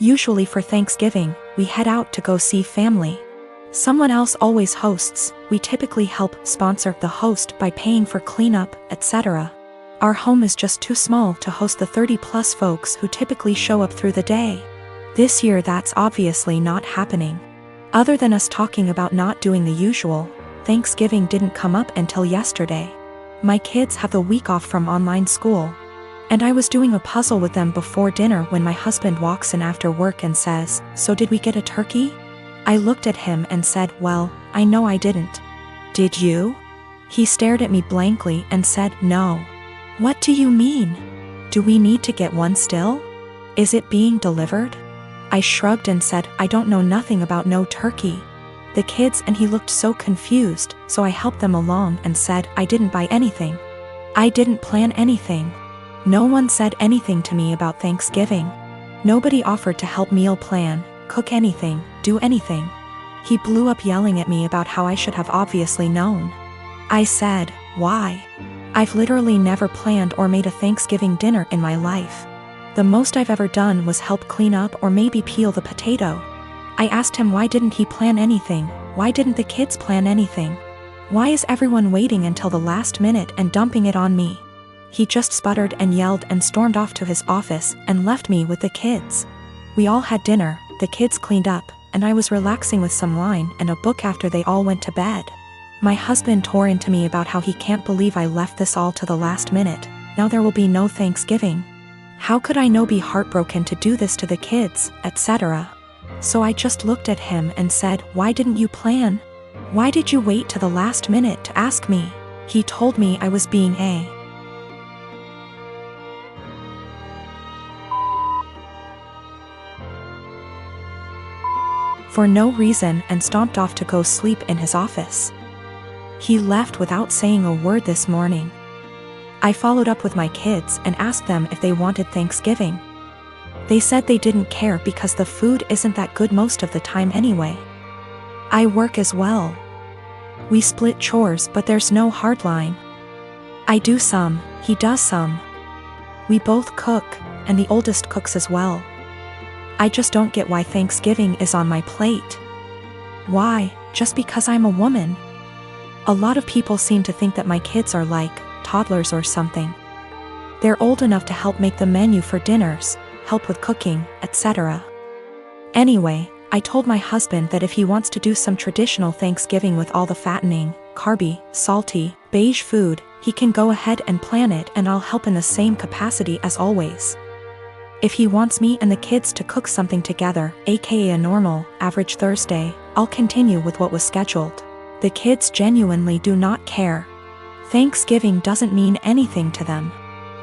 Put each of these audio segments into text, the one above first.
Usually for Thanksgiving, we head out to go see family. Someone else always hosts. We typically help sponsor the host by paying for cleanup, etc. Our home is just too small to host the 30+ folks who typically show up through the day. This year that's obviously not happening. Other than us talking about not doing the usual, Thanksgiving didn't come up until yesterday. My kids have the week off from online school, and I was doing a puzzle with them before dinner when my husband walks in after work and says, "So did we get a turkey?" I looked at him and said, "Well, I know I didn't." "Did you?" He stared at me blankly and said, "No." "What do you mean? Do we need to get one still? Is it being delivered?" I shrugged and said, "I don't know nothing about no turkey." The kids and he looked so confused, so I helped them along and said, "I didn't buy anything. I didn't plan anything. No one said anything to me about Thanksgiving. Nobody offered to help meal plan, cook anything, do anything." He blew up yelling at me about how I should have obviously known. I said, "Why? I've literally never planned or made a Thanksgiving dinner in my life. The most I've ever done was help clean up or maybe peel the potato." I asked him why didn't he plan anything, why didn't the kids plan anything? Why is everyone waiting until the last minute and dumping it on me? He just sputtered and yelled and stormed off to his office and left me with the kids. We all had dinner, the kids cleaned up, and I was relaxing with some wine and a book after they all went to bed. My husband tore into me about how he can't believe I left this all to the last minute. Now there will be no Thanksgiving. How could I not be heartbroken to do this to the kids, etc. So I just looked at him and said, "Why didn't you plan? Why did you wait to the last minute to ask me?" He told me I was being a for no reason and stomped off to go sleep in his office. He left without saying a word this morning. I followed up with my kids and asked them if they wanted Thanksgiving. They said they didn't care because the food isn't that good most of the time anyway. I work as well. We split chores, but there's no hard line. I do some, he does some. We both cook, and the oldest cooks as well. I just don't get why Thanksgiving is on my plate. Why, just because I'm a woman? A lot of people seem to think that my kids are like toddlers or something. They're old enough to help make the menu for dinners, help with cooking, etc. Anyway, I told my husband that if he wants to do some traditional Thanksgiving with all the fattening, carby, salty, beige food, he can go ahead and plan it and I'll help in the same capacity as always. If he wants me and the kids to cook something together, aka a normal, average Thursday, I'll continue with what was scheduled. The kids genuinely do not care. Thanksgiving doesn't mean anything to them.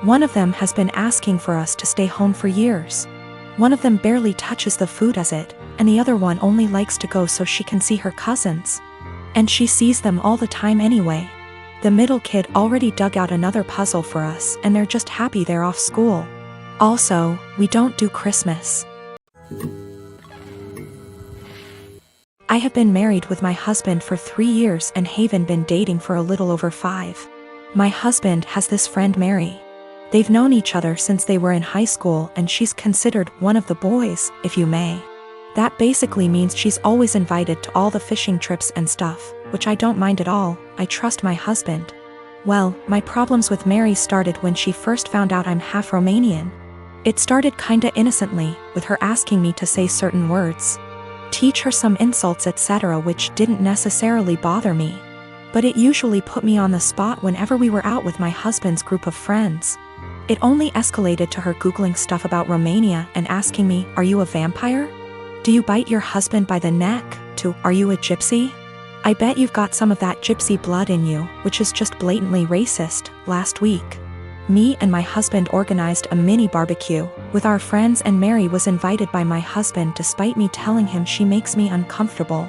One of them has been asking for us to stay home for years. One of them barely touches the food as it, and the other one only likes to go so she can see her cousins. And she sees them all the time anyway. The middle kid already dug out another puzzle for us and they're just happy they're off school. Also, we don't do Christmas. I have been married with my husband for 3 years and Haven been dating for a little over 5. My husband has this friend Mary. They've known each other since they were in high school and she's considered one of the boys, if you may. That basically means she's always invited to all the fishing trips and stuff, which I don't mind at all. I trust my husband. Well, my problems with Mary started when she first found out I'm half Romanian. It started kinda innocently, with her asking me to say certain words, teach her some insults etc., which didn't necessarily bother me. But it usually put me on the spot whenever we were out with my husband's group of friends. It only escalated to her Googling stuff about Romania and asking me, "Are you a vampire? Do you bite your husband by the neck?" to, "Are you a gypsy? I bet you've got some of that gypsy blood in you," which is just blatantly racist. Last week, me and my husband organized a mini barbecue with our friends and Mary was invited by my husband despite me telling him she makes me uncomfortable.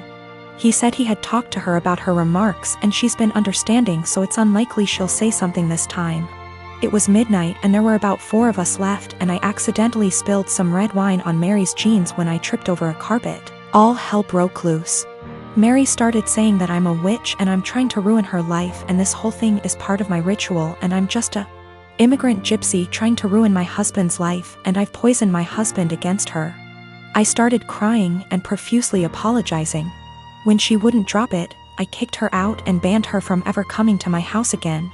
He said he had talked to her about her remarks and she's been understanding, so it's unlikely she'll say something this time. It was midnight and there were about 4 of us left and I accidentally spilled some red wine on Mary's jeans when I tripped over a carpet. All hell broke loose. Mary started saying that I'm a witch and I'm trying to ruin her life and this whole thing is part of my ritual and I'm just a immigrant gypsy trying to ruin my husband's life and I've poisoned my husband against her. I started crying and profusely apologizing. When she wouldn't drop it, I kicked her out and banned her from ever coming to my house again.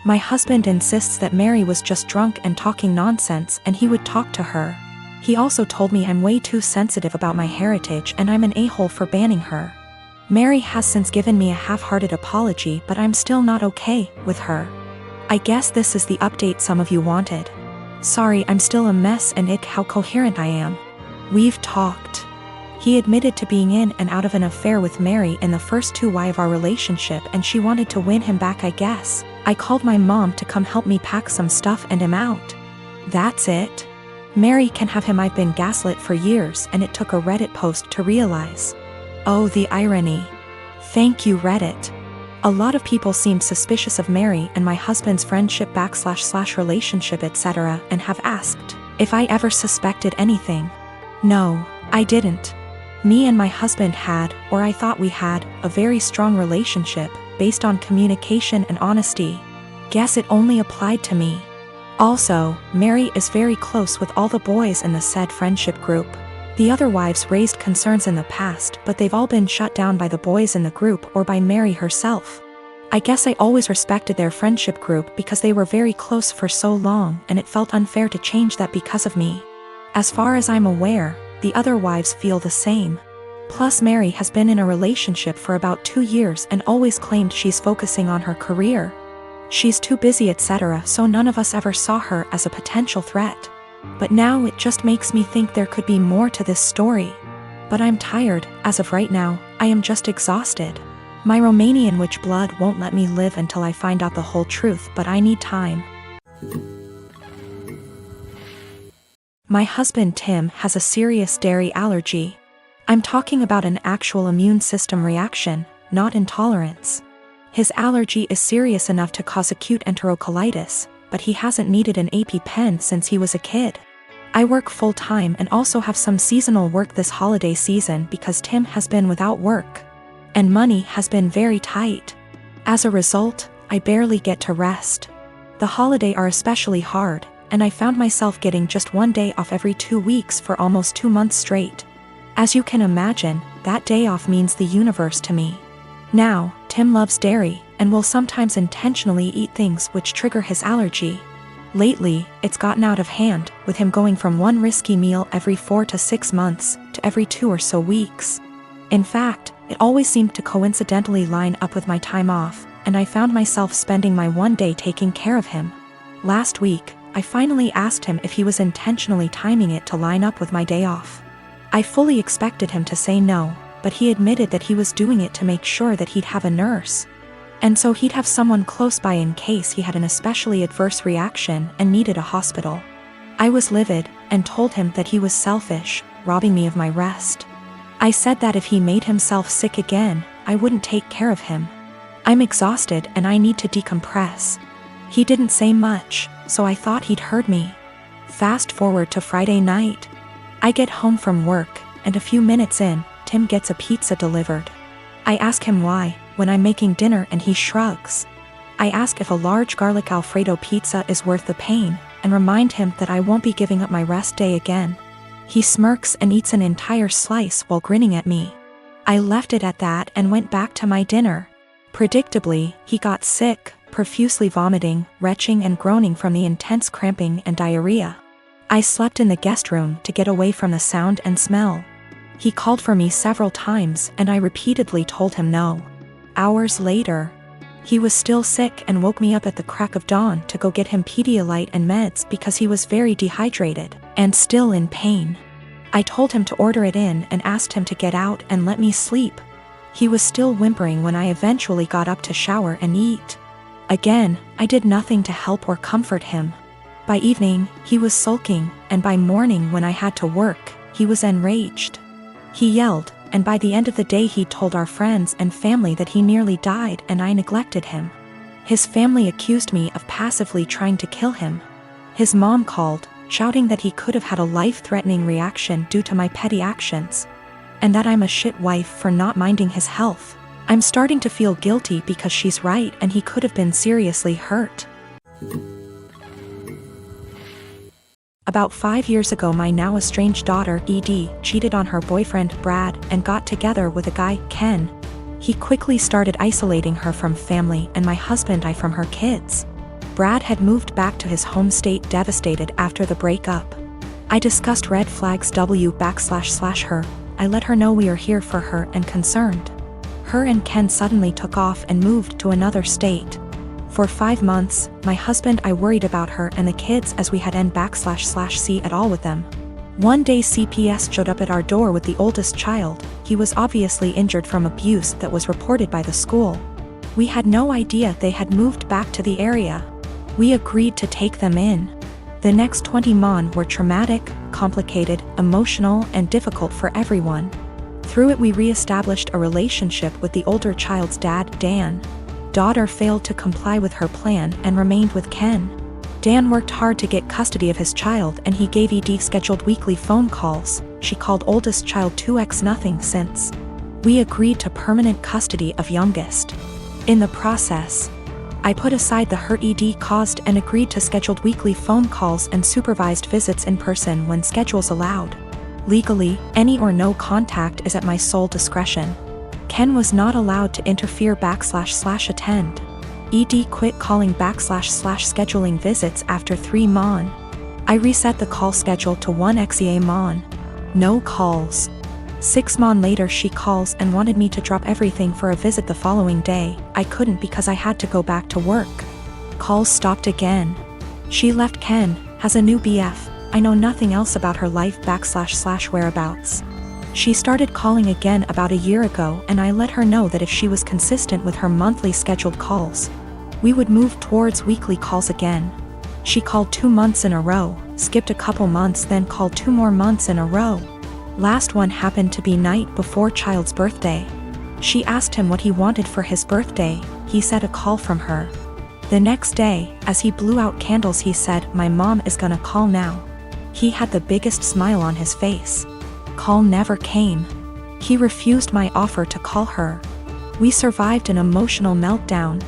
My husband insists that Mary was just drunk and talking nonsense and he would talk to her. He also told me I'm way too sensitive about my heritage and I'm an a-hole for banning her. Mary has since given me a half-hearted apology, but I'm still not okay with her. I guess this is the update some of you wanted. Sorry, I'm still a mess and ick how coherent I am. We've talked. He admitted to being in and out of an affair with Mary in the first 2 weeks of our relationship and she wanted to win him back, I guess. I called my mom to come help me pack some stuff and him out. That's it. Mary can have him. I've been gaslit for years and it took a Reddit post to realize. Oh, the irony. Thank you, Reddit. A lot of people seemed suspicious of Mary and my husband's friendship / relationship etc. and have asked if I ever suspected anything. No, I didn't. Me and my husband had, or I thought we had, a very strong relationship, based on communication and honesty. Guess it only applied to me. Also, Mary is very close with all the boys in the said friendship group. The other wives raised concerns in the past, but they've all been shut down by the boys in the group or by Mary herself. I guess I always respected their friendship group because they were very close for so long and it felt unfair to change that because of me. As far as I'm aware, the other wives feel the same. Plus Mary has been in a relationship for about 2 years and always claimed she's focusing on her career. She's too busy etc. so none of us ever saw her as a potential threat. But now it just makes me think there could be more to this story. But I'm tired, as of right now, I am just exhausted. My Romanian witch blood won't let me live until I find out the whole truth, but I need time. My husband Tim has a serious dairy allergy. I'm talking about an actual immune system reaction, not intolerance. His allergy is serious enough to cause acute enterocolitis, but he hasn't needed an EpiPen since he was a kid. I work full-time and also have some seasonal work this holiday season because Tim has been without work. And money has been very tight. As a result, I barely get to rest. The holidays are especially hard, and I found myself getting just 1 day off every 2 weeks for almost 2 months straight. As you can imagine, that day off means the universe to me. Now, Tim loves dairy, and will sometimes intentionally eat things which trigger his allergy. Lately, it's gotten out of hand, with him going from 1 risky meal every 4 to 6 months, to every 2 or so weeks. In fact, it always seemed to coincidentally line up with my time off, and I found myself spending my 1 day taking care of him. Last week, I finally asked him if he was intentionally timing it to line up with my day off. I fully expected him to say no, but he admitted that he was doing it to make sure that he'd have a nurse. And so he'd have someone close by in case he had an especially adverse reaction and needed a hospital. I was livid, and told him that he was selfish, robbing me of my rest. I said that if he made himself sick again, I wouldn't take care of him. I'm exhausted and I need to decompress. He didn't say much, so I thought he'd heard me. Fast forward to Friday night. I get home from work, and a few minutes in, Tim gets a pizza delivered. I ask him why, when I'm making dinner, and he shrugs. I ask if a large garlic Alfredo pizza is worth the pain, and remind him that I won't be giving up my rest day again. He smirks and eats an entire slice while grinning at me. I left it at that and went back to my dinner. Predictably, he got sick, profusely vomiting, retching and groaning from the intense cramping and diarrhea. I slept in the guest room to get away from the sound and smell. He called for me several times and I repeatedly told him no. Hours later, he was still sick and woke me up at the crack of dawn to go get him Pedialyte and meds because he was very dehydrated and still in pain. I told him to order it in and asked him to get out and let me sleep. He was still whimpering when I eventually got up to shower and eat. Again, I did nothing to help or comfort him. By evening, he was sulking, and by morning when I had to work, he was enraged. He yelled, and by the end of the day he told our friends and family that he nearly died and I neglected him. His family accused me of passively trying to kill him. His mom called, shouting that he could have had a life-threatening reaction due to my petty actions, and that I'm a shit wife for not minding his health. I'm starting to feel guilty because she's right and he could have been seriously hurt. About 5 years ago, my now estranged daughter, ED, cheated on her boyfriend, Brad, and got together with a guy, Ken. He quickly started isolating her from family and my husband I from her kids. Brad had moved back to his home state devastated after the breakup. I discussed red flags her. I let her know we are here for her and concerned. Her and Ken suddenly took off and moved to another state. For 5 months, my husband I worried about her and the kids as we had n//c at all with them. One day CPS showed up at our door with the oldest child. He was obviously injured from abuse that was reported by the school. We had no idea they had moved back to the area. We agreed to take them in. The next 20 months were traumatic, complicated, emotional, and difficult for everyone. Through it we re-established a relationship with the older child's dad, Dan. Daughter failed to comply with her plan and remained with Ken. Dan worked hard to get custody of his child and he gave ED scheduled weekly phone calls. She called oldest child 2x nothing since. We agreed to permanent custody of youngest. In the process, I put aside the hurt ED caused and agreed to scheduled weekly phone calls and supervised visits in person when schedules allowed. Legally, any or no contact is at my sole discretion. Ken was not allowed to interfere //attend. ED quit calling //scheduling visits after 3 months. I reset the call schedule to 1 XEA mon. No calls. 6 months later she calls and wanted me to drop everything for a visit the following day. I couldn't because I had to go back to work. Calls stopped again. She left Ken, has a new BF. I know nothing else about her life / whereabouts. She started calling again about a year ago and I let her know that if she was consistent with her monthly scheduled calls, we would move towards weekly calls again. She called 2 months in a row, skipped a couple months, then called 2 more months in a row. Last one happened to be night before child's birthday. She asked him what he wanted for his birthday. He said a call from her. The next day, as he blew out candles, he said, "My mom is gonna call now." He had the biggest smile on his face. Call never came. He refused my offer to call her. We survived an emotional meltdown.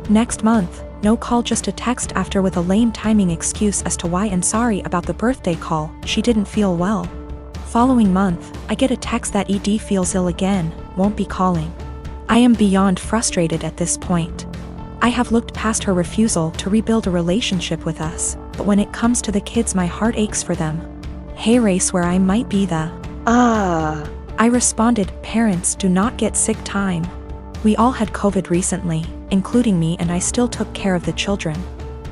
Next month, no call, just a text after with a lame timing excuse as to why and sorry about the birthday call, she didn't feel well. Following month, I get a text that ED feels ill again, won't be calling. I am beyond frustrated at this point. I have looked past her refusal to rebuild a relationship with us, but when it comes to the kids my heart aches for them. Hey race where I might be the I responded, parents do not get sick time. We all had COVID recently, including me, and I still took care of the children.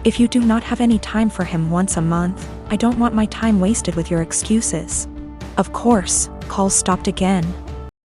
If you do not have any time for him once a month, I don't want my time wasted with your excuses. Of course, calls stopped again.